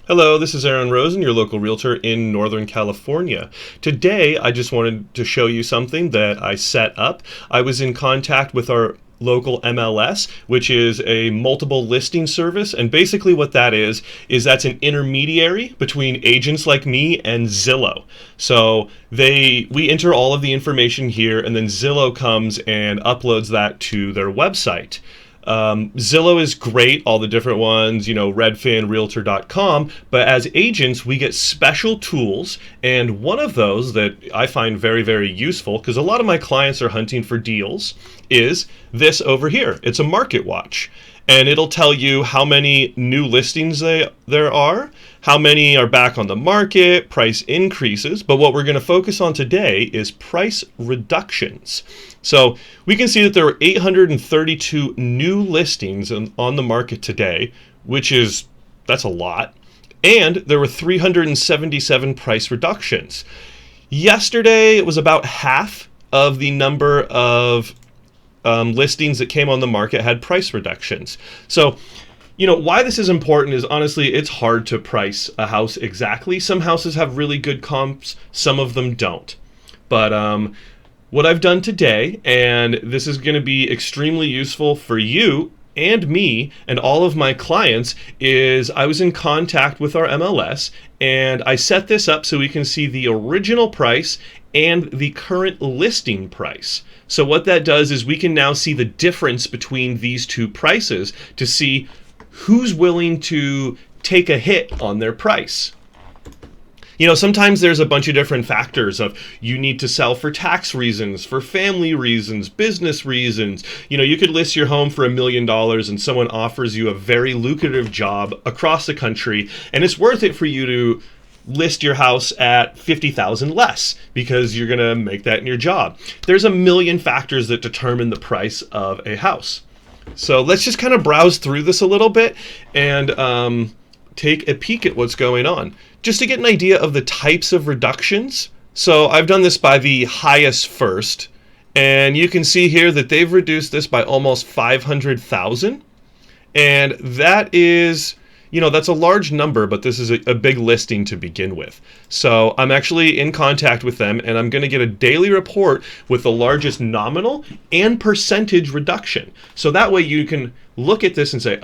Hello, this is Aaron Rosen, your local realtor in Northern California. Today, I just wanted to show you something that I set up. I was in contact with our local MLS, which is a multiple listing service, and basically what that is that's an intermediary between agents like me and Zillow. So we enter all of the information here, and then Zillow comes and uploads that to their website. Zillow is great, all the different ones, Redfin, Realtor.com, but as agents, we get special tools, and one of those that I find very, very useful, because a lot of my clients are hunting for deals, is this over here. It's a market watch, and it'll tell you how many new listings there are, how many are back on the market, price increases, but what we're going to focus on today is price reductions. So we can see that there were 832 new listings on the market today, that's a lot, and there were 377 price reductions. Yesterday, it was about half of the number of listings that came on the market had price reductions. So, why this is important is honestly, it's hard to price a house exactly. Some houses have really good comps, some of them don't. But what I've done today, and this is going to be extremely useful for you and me and all of my clients, is I was in contact with our MLS and I set this up so we can see the original price and the current listing price. So what that does is we can now see the difference between these two prices to see who's willing to take a hit on their price. Sometimes there's a bunch of different factors of you need to sell for tax reasons, for family reasons, business reasons. You could list your home for $1 million and someone offers you a very lucrative job across the country, and it's worth it for you to list your house at $50,000 less because you're going to make that in your job. There's a million factors that determine the price of a house. So let's just kind of browse through this a little bit and take a peek at what's going on, just to get an idea of the types of reductions. So I've done this by the highest first, and you can see here that they've reduced this by almost 500,000, and that is, that's a large number, but this is a big listing to begin with. So I'm actually in contact with them, and I'm going to get a daily report with the largest nominal and percentage reduction. So that way you can look at this and say,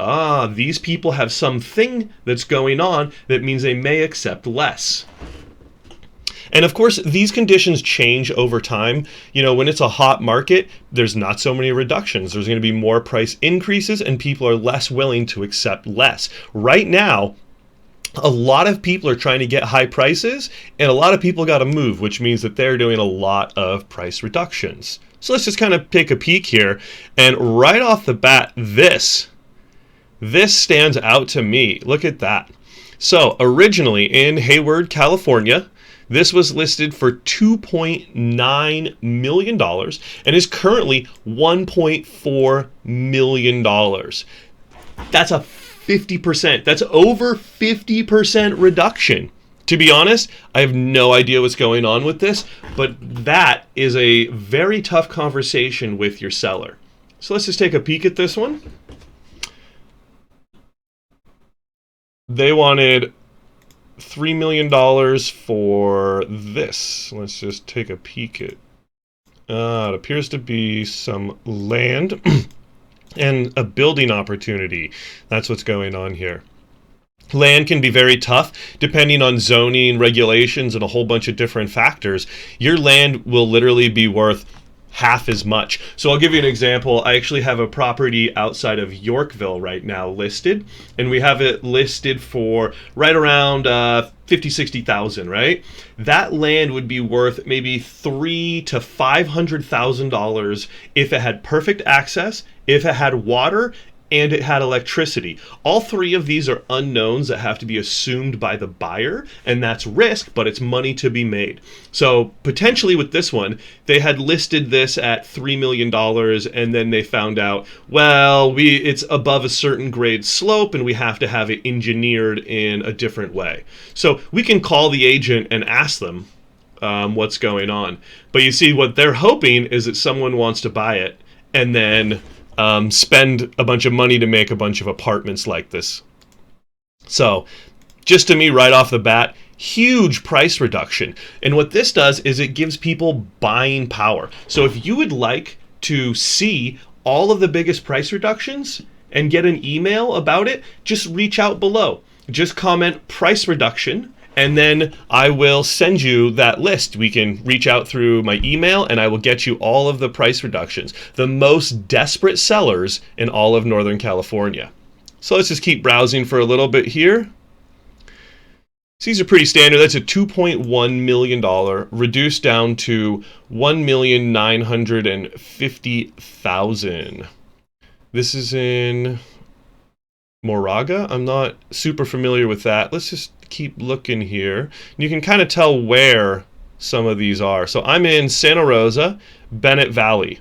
these people have something that's going on that means they may accept less. And of course, these conditions change over time. When it's a hot market, there's not so many reductions. There's going to be more price increases and people are less willing to accept less. Right now, a lot of people are trying to get high prices and a lot of people got to move, which means that they're doing a lot of price reductions. So let's just kind of take a peek here. And right off the bat, this stands out to me. Look at that. So originally in Hayward, California, this was listed for $2.9 million and is currently $1.4 million. That's a 50%. That's over 50% reduction. To be honest, I have no idea what's going on with this, but that is a very tough conversation with your seller. So let's just take a peek at this one. They wanted $3 million for this. Let's just take a peek at it appears to be some land and a building opportunity. That's what's going on here. Land can be very tough depending on zoning, regulations, and a whole bunch of different factors. Your land will literally be worth half as much. So I'll give you an example. I actually have a property outside of Yorkville right now listed, and we have it listed for right around $50,000-$60,000, right? That land would be worth maybe $300,000 to $500,000 if it had perfect access, if it had water, and it had electricity. All three of these are unknowns that have to be assumed by the buyer, and that's risk, but it's money to be made. So potentially with this one, they had listed this at $3 million, and then they found out, it's above a certain grade slope, and we have to have it engineered in a different way. So we can call the agent and ask them what's going on. But you see, what they're hoping is that someone wants to buy it, and then spend a bunch of money to make a bunch of apartments like this. So just to me right off the bat, huge price reduction. And what this does is it gives people buying power. So if you would like to see all of the biggest price reductions and get an email about it, just reach out below. Just comment price reduction, and then I will send you that list. We can reach out through my email, and I will get you all of the price reductions, the most desperate sellers in all of Northern California. So let's just keep browsing for a little bit here. These are pretty standard. That's a $2.1 million reduced down to $1,950,000. This is in Moraga. I'm not super familiar with that. Let's just keep looking here. You can kind of tell where some of these are. So I'm in Santa Rosa, Bennett Valley.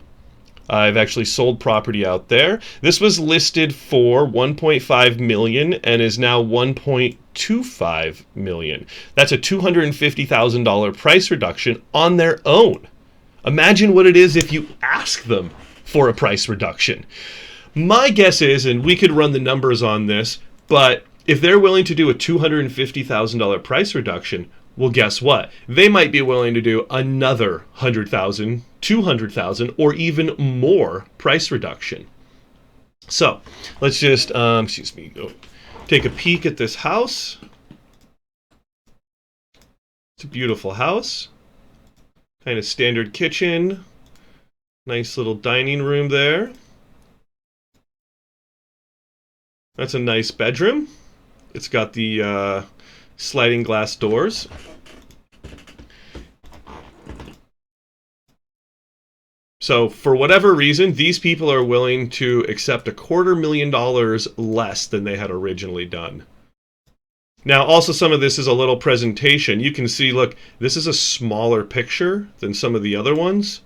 I've actually sold property out there. This was listed for $1.5 million and is now $1.25 million. That's a $250,000 price reduction on their own. Imagine what it is if you ask them for a price reduction. My guess is, and we could run the numbers on this, but if they're willing to do a $250,000 price reduction, well, guess what? They might be willing to do another $100,000, $200,000, or even more price reduction. So let's just, take a peek at this house. It's a beautiful house. Kind of standard kitchen. Nice little dining room there. That's a nice bedroom. It's got the sliding glass doors. So for whatever reason, these people are willing to accept $250,000 less than they had originally done. Now, also some of this is a little presentation. You can see, look, this is a smaller picture than some of the other ones.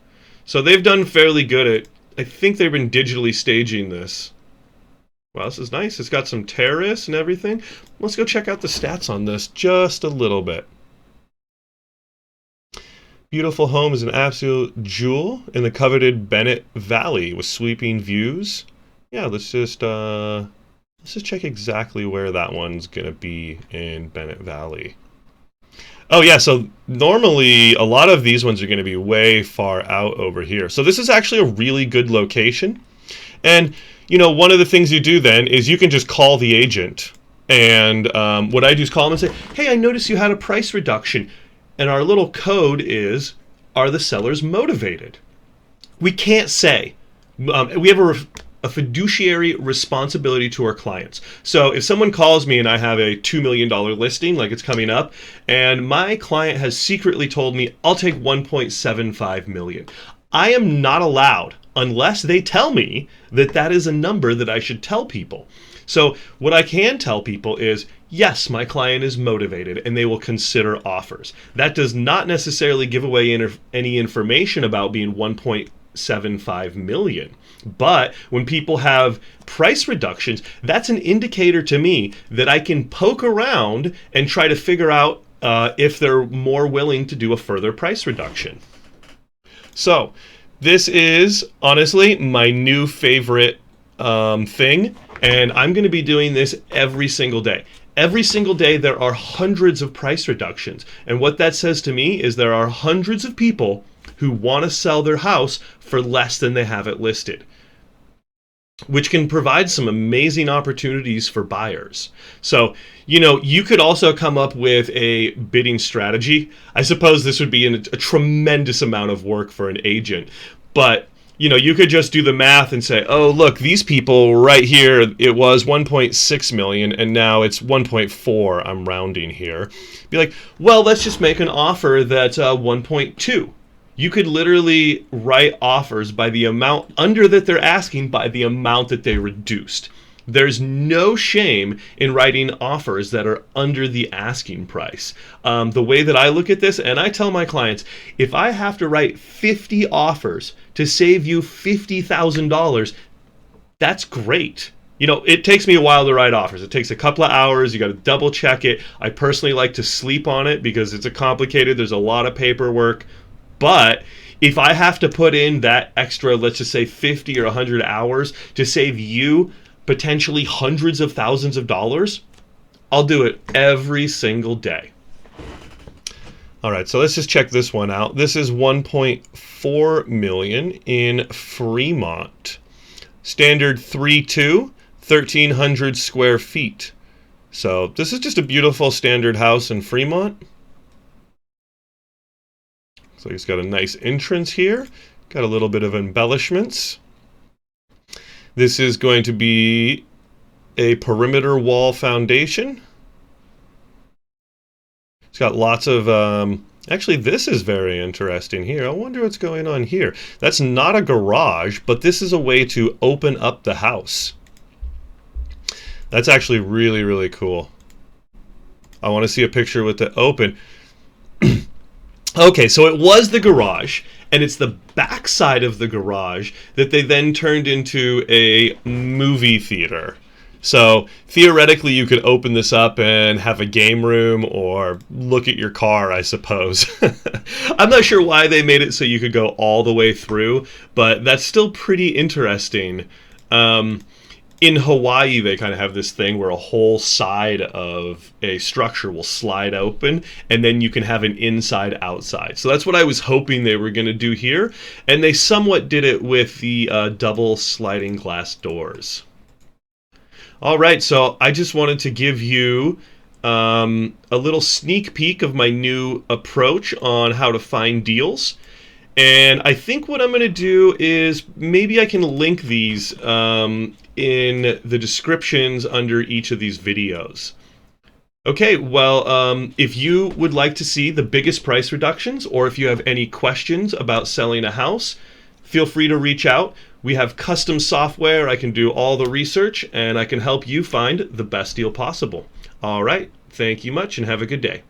So they've done fairly good at, I think they've been digitally staging this. Wow, this is nice. It's got some terrace and everything. Let's go check out the stats on this just a little bit. Beautiful home is an absolute jewel in the coveted Bennett Valley with sweeping views. Yeah, let's just check exactly where that one's gonna be in Bennett Valley. Oh yeah, so normally a lot of these ones are gonna be way far out over here. So this is actually a really good location. And you know, one of the things you do then is you can just call the agent. And what I do is call them and say, hey, I noticed you had a price reduction. And our little code is, are the sellers motivated? We can't say. We have a fiduciary responsibility to our clients. So if someone calls me and I have a $2 million listing, like it's coming up, and my client has secretly told me, I'll take $1.75 million. I am not allowed, unless they tell me that that is a number that I should tell people. So what I can tell people is, yes, my client is motivated and they will consider offers. That does not necessarily give away any information about being 1.75 million. But when people have price reductions, that's an indicator to me that I can poke around and try to figure out if they're more willing to do a further price reduction. So this is honestly my new favorite thing, and I'm going to be doing this every single day. Every single day there are hundreds of price reductions, and what that says to me is there are hundreds of people who want to sell their house for less than they have it listed, which can provide some amazing opportunities for buyers. So, you know, you could also come up with a bidding strategy. I suppose this would be a tremendous amount of work for an agent, but you know, you could just do the math and say, oh, look, these people right here, it was 1.6 million and now it's 1.4. I'm rounding here. Be like, well, let's just make an offer that's 1.2. You could literally write offers by the amount under that they're asking by the amount that they reduced. There's no shame in writing offers that are under the asking price. The way that I look at this, and I tell my clients, if I have to write 50 offers to save you $50,000, that's great. You know, it takes me a while to write offers. It takes a couple of hours. You got to double check it. I personally like to sleep on it because it's complicated. There's a lot of paperwork. But if I have to put in that extra, let's just say 50 or 100 hours to save you potentially hundreds of thousands of dollars, I'll do it every single day. All right, so let's just check this one out. This is 1.4 million in Fremont. Standard 3.2, 1,300 square feet. So this is just a beautiful standard house in Fremont. So he's got a nice entrance here. Got a little bit of embellishments. This is going to be a perimeter wall foundation. It's got lots of, actually this is very interesting here. I wonder what's going on here. That's not a garage, but this is a way to open up the house. That's actually really, really cool. I want to see a picture with the open. Okay, so it was the garage, and it's the back side of the garage that they then turned into a movie theater. So theoretically, you could open this up and have a game room or look at your car, I suppose. I'm not sure why they made it so you could go all the way through, but that's still pretty interesting. In Hawaii, they kind of have this thing where a whole side of a structure will slide open, and then you can have an inside-outside. So that's what I was hoping they were going to do here, and they somewhat did it with the double sliding glass doors. All right, so I just wanted to give you a little sneak peek of my new approach on how to find deals. And I think what I'm going to do is maybe I can link these in the descriptions under each of these videos. Okay, well, if you would like to see the biggest price reductions, or if you have any questions about selling a house, feel free to reach out. We have custom software. I can do all the research, and I can help you find the best deal possible. All right, thank you much, and have a good day.